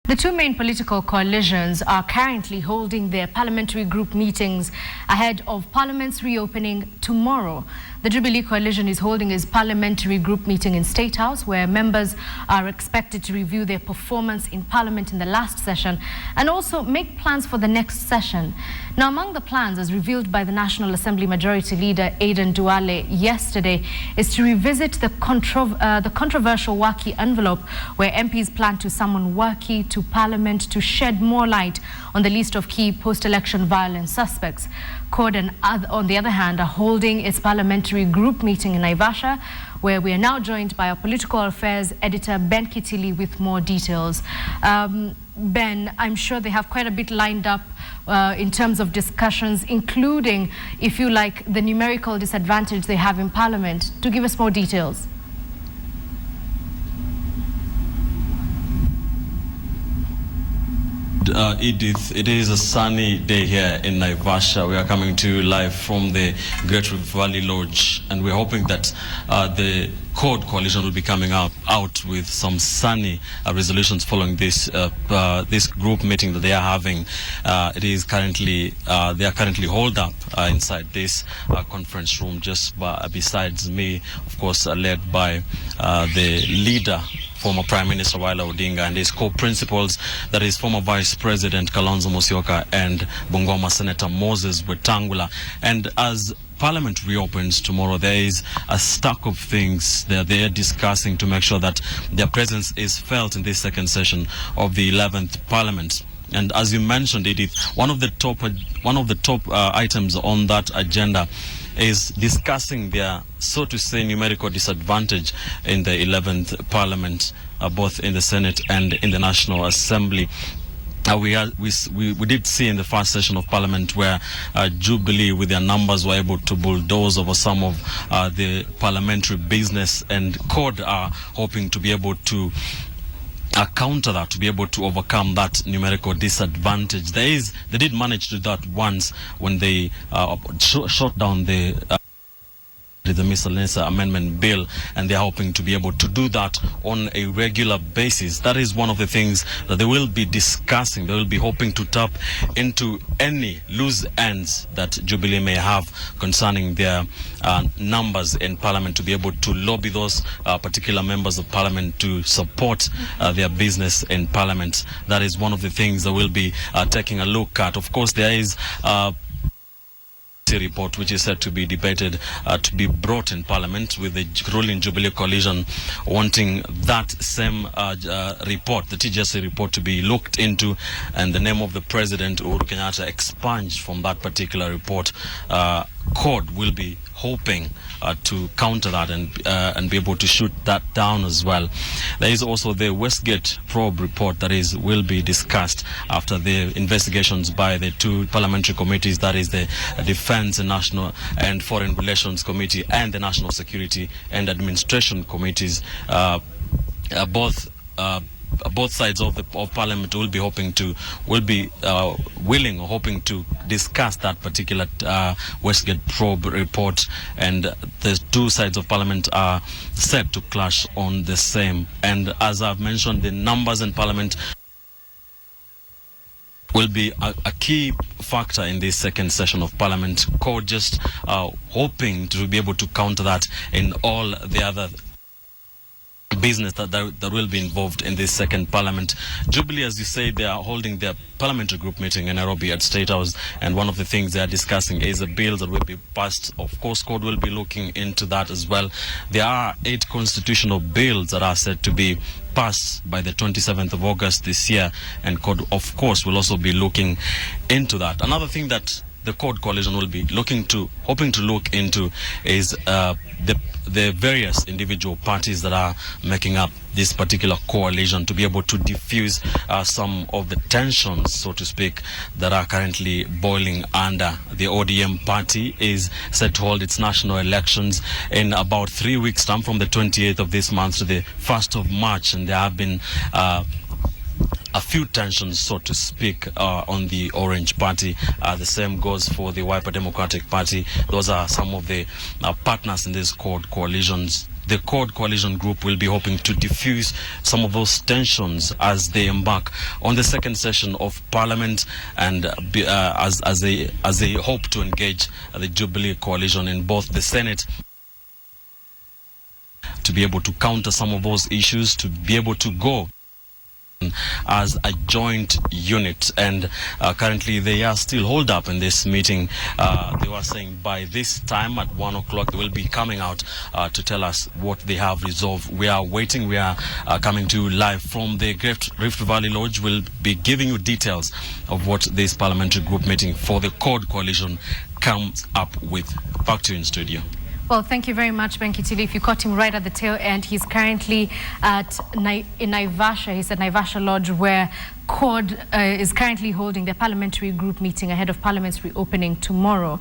The two main political coalitions are currently holding their parliamentary group meetings ahead of Parliament's reopening tomorrow. The Jubilee coalition is holding its parliamentary group meeting in Statehouse, where members are expected to review their performance in Parliament in the last session and also make plans for the next session. Now, among the plans, as revealed by the National Assembly Majority Leader Aden Dualle yesterday, is to revisit the controversial Waki envelope, where MPs plan to summon Waki to Parliament to shed more light on the list of key post-election violence suspects. CORD, on the other hand, are holding its parliamentary group meeting in Naivasha, where we are now joined by our political affairs editor, Ben Kitili, with more details. Ben, I'm sure they have quite a bit lined up in terms of discussions, including, if you like, the numerical disadvantage they have in Parliament. To give us more details. Edith, it is a sunny day here in Naivasha. We are coming to you live from the Great Rift Valley Lodge, and we're hoping that the CORD coalition will be coming out with some sunny resolutions following this this group meeting that they are having. It is currently they are currently holed up inside this conference room just besides me, of course, led by the leader, former Prime Minister Raila Odinga, and his co-principals, that is former Vice President Kalonzo Musyoka and Bungoma Senator Moses Wetangula. And as Parliament reopens tomorrow, there is a stack of things that they're discussing to make sure that their presence is felt in this second session of the 11th Parliament. And as you mentioned, Edith, one of the top items on that agenda is discussing their, so to say, numerical disadvantage in the 11th Parliament, both in the Senate and in the National Assembly. We did see in the first session of Parliament where Jubilee, with their numbers, were able to bulldoze over some of the parliamentary business, and CORD are hoping to be able to counter that, to be able to overcome that numerical disadvantage. They did manage to do that once when they shot down the miscellaneous amendment bill, and they're hoping to be able to do that on a regular basis. That is one of the things that they will be discussing. They will be hoping to tap into any loose ends that Jubilee may have concerning their numbers in Parliament, to be able to lobby those particular members of Parliament to support their business in Parliament. That is one of the things that we'll be taking a look at. Of course, there is report which is said to be debated, to be brought in Parliament, with the ruling Jubilee coalition wanting that same report, the TGSA report, to be looked into, and the name of the President, Uhuru Kenyatta, expunged from that particular report. CORD will be hoping to counter that and be able to shoot that down as well. There is also the Westgate probe report that will be discussed after the investigations by the two parliamentary committees, that is the Defense and National and Foreign Relations Committee and the National Security and Administration Committees. Both sides of Parliament will be willing or hoping to discuss that particular Westgate probe report, and the two sides of Parliament are set to clash on the same. And as I've mentioned, the numbers in Parliament will be a key factor in this second session of Parliament. CORD just hoping to be able to counter that in all the other business that will be involved in this second Parliament. Jubilee, as you say, they are holding their parliamentary group meeting in Nairobi at Statehouse, and one of the things they are discussing is a bill that will be passed. Of course, CORD will be looking into that as well. There are 8 constitutional bills that are said to be passed by the 27th of August this year, and CORD, of course, will also be looking into that. Another thing that the CORD coalition will be hoping to look into is the various individual parties that are making up this particular coalition, to be able to diffuse some of the tensions, so to speak, that are currently boiling under. The ODM party is set to hold its national elections in about 3 weeks' time, from the 28th of this month to the 1st of March, and there have been a few tensions, so to speak, on the Orange Party. The same goes for the Wiper Democratic Party. Those are some of the partners in this CORD coalitions. the Chord Coalition Group will be hoping to diffuse some of those tensions as they embark on the second session of Parliament, and as they hope to engage the Jubilee coalition in both the Senate, to be able to counter some of those issues, to be able to go as a joint unit. And currently they are still holed up in this meeting. They were saying by this time at 1 o'clock they will be coming out to tell us what they have resolved. We are waiting. We are coming to you live from the Rift Valley Lodge. We'll be giving you details of what this parliamentary group meeting for the Chord Coalition comes up with. Back to you in studio. Well, thank you very much, Benkitili. If you caught him right at the tail end, he's currently in Naivasha. He's at Naivasha Lodge, where Chord is currently holding their parliamentary group meeting ahead of Parliament's reopening tomorrow.